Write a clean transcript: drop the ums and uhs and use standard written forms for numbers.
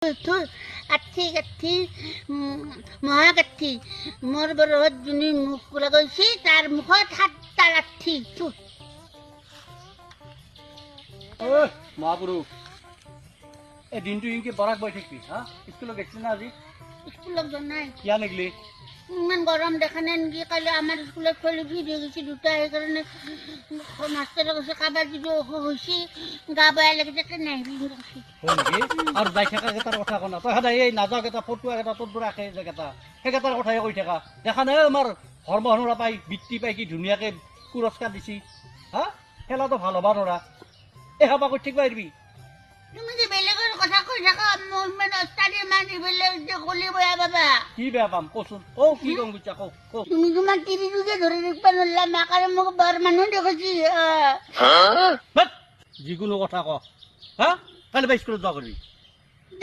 কাঠি কাঠি মহাকাঠি মোৰ বৰত যোনে মুখ লগাইছে তাৰ মুখত 7টা লাঠি মহাপুৰুষ এই দিনটো ইনকে বৰাক বৈ থাকিবি হা স্কুলত গেছিলি না আজি স্কুলত যোৱা নাই কিয়া নেগলি ইমান গৰম দেখা নাই নেকি কালি আমাৰ স্কুলত ছোৱালী ভিডিঅ' গৈছে দুটা সেইকাৰণে মাষ্টৰে কৈছে কাৰোবাৰ যদি অসুখ হৈছে গা বেয়া লাগি থাকে নাহিবি কৈছে হয় নেকি আৰু যাই থকা কেইটাৰ কথা কনা তই সদায় এই নাযাওঁ কেইটা ফটোৱা কেইটা তোৰ পৰা আহে যেকেইটা সেইকেইটাৰ কথাই কৈ থাকা দেখা নাই আমাৰ ধৰ্ম হনুৰা পাই বৃত্তি পাই কি ধুনীয়াকৈ পুৰস্কাৰ দিছি হা খেলাটো ভাল হ'বা নৰা এই হবা কৰি থাকিব পাৰিবি তুমি যে বেলেগৰ কথা কৈ থাকা মোৰ ইমান অস্তাদি মানি বেলেগ যে কলি বেয়া বাবা কি বেয়া পাম কচোন কৌ কি কম গুচা কৌ কৌ তুমি তোমাক তিৰিটোকে ধৰি ৰাখিব নোৱাৰিলা মাক আৰু মোক বৰ মানুহ দেখাইছি যিকোনো কথা ক হা কালি বা স্কুলত যোৱা কৰিবি